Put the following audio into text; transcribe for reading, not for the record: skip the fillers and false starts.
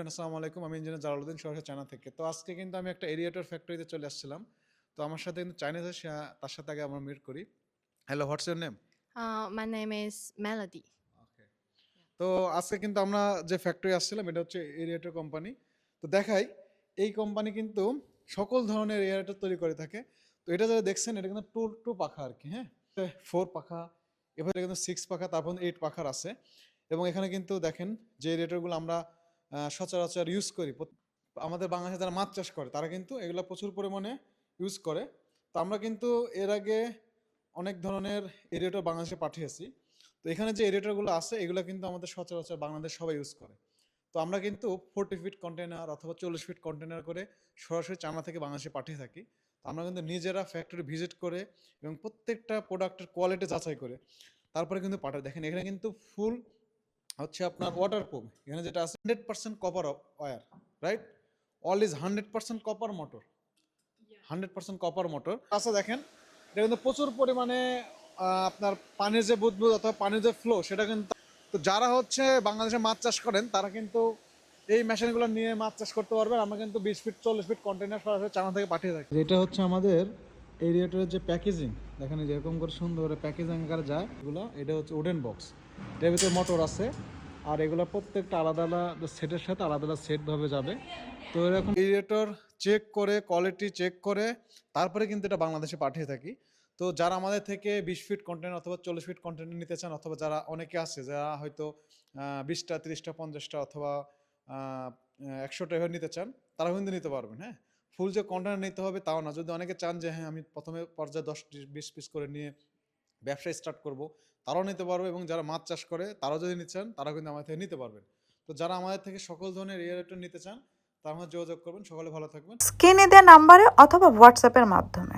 আসসালামু আলাইকুম, আমি ইঞ্জিনিয়ার জালালউদ্দিন সরাসরি চায়না থেকে। তো আজকে কিন্তু আমি একটা এরিয়েটর ফ্যাক্টরিতে চলে আসছিলাম। তো আমার সাথে কিন্তু চাইনিজ আছে, তার সাথে আগে আমরা মিট করি। Hello, what's your name? My name is Melody. ওকে। তো আজকে কিন্তু আমরা যে ফ্যাক্টরি আসছিলাম এটা হচ্ছে এরিয়েটর কোম্পানি। তো দেখাই, এই কোম্পানি কিন্তু সকল ধরনের এরিয়েটর তৈরি করে থাকে। তো এটা যারা দেখছেন এটা কিন্তু টু টু পাখা আর কি, হ্যাঁ, 4 পাখা, এবারে কিন্তু 6 পাখা, তারপর 8 পাখার আছে। এবং এখানে কিন্তু দেখেন যে এরিয়েটরগুলো আমরা সচরাচর ইউজ করি, আমাদের বাংলাদেশে যারা মাছ চাষ করে তারা কিন্তু এগুলো প্রচুর পরিমাণে ইউজ করে। তো আমরা কিন্তু এর আগে অনেক ধরনের এরিয়েটর বাংলাদেশে পাঠিয়েছি। তো এখানে যে এরিয়েটরগুলো আছে এগুলো কিন্তু আমাদের সচরাচর বাংলাদেশ সবাই ইউজ করে। তো আমরা কিন্তু 40 ফিট কন্টেনার অথবা 40 ফিট কন্টেনার করে সরাসরি চায়না থেকে বাংলাদেশে পাঠিয়ে থাকি। তো আমরা কিন্তু নিজেরা ফ্যাক্টরি ভিজিট করে এবং প্রত্যেকটা প্রোডাক্টের কোয়ালিটি যাচাই করে তারপরে কিন্তু পাঠাই। দেখেন এখানে কিন্তু ফুল হচ্ছে আপনার ওয়াটারপ্রুফ। এখানে যেটা আছে 100% copper wire, right? All is 100% copper motor, 100% copper motor. আচ্ছা দেখেন, এটা কিন্তু প্রচুর পরিমাণে আপনার পানির যে বুদবুদ অথবা পানির যে ফ্লো সেটা কিন্তু, তো যারা হচ্ছে বাংলাদেশে মাছ চাষ করেন তারা কিন্তু এই মেশিনগুলো নিয়ে মাছ চাষ করতে পারবেন। আমরা কিন্তু 20 ফিট 40 ফিট কন্টেনার সরাসরি চায়না থেকে পাঠিয়ে থাকি। যেটা হচ্ছে আমাদের এরিয়েটরের যে প্যাকেজিং, দেখেন যেরকম করে সুন্দর করে প্যাকেজিং আকারে যায় এগুলো। এটা হচ্ছে উডেন বক্স, এটার ভিতরে মোটর আছে, আর এগুলো প্রত্যেকটা আলাদা আলাদা সেটের সাথে আলাদা আলাদা সেটভাবে যাবে। তো এরকম এরিয়েটর চেক করে, কোয়ালিটি চেক করে তারপরে কিন্তু এটা বাংলাদেশে পাঠিয়ে থাকি। তো যারা আমাদের থেকে 20 ফিট কন্টেনার অথবা 40 ফিট কন্টেনার নিতে চান, অথবা যারা অনেকে আছে যারা হয়তো 20টা 30টা 50টা অথবা 100টা এভাবে নিতে চান, তারা কিন্তু নিতে পারবেন। হ্যাঁ, ফুল যে কন্টেনার নিতে হবে তাও না। যদি অনেকে চান যে হ্যাঁ আমি প্রথমে পর্যায়ে 10-20 পিস করে নিয়ে ব্যবসা স্টার্ট করব, তারাও নিতে পারবে। এবং যারা মাছ চাষ করে তারাও যদি নিতে চান তারাও কিন্তু আমাদের থেকে নিতে পারবেন। তো যারা আমাদের থেকে সকল ধরনের এয়ারটেল নিতে চান তার মধ্যে যোগাযোগ করবেন। সকলে ভালো থাকবেন। স্ক্রিনে দেওয়া নাম্বারে অথবা হোয়াটসঅ্যাপের মাধ্যমে।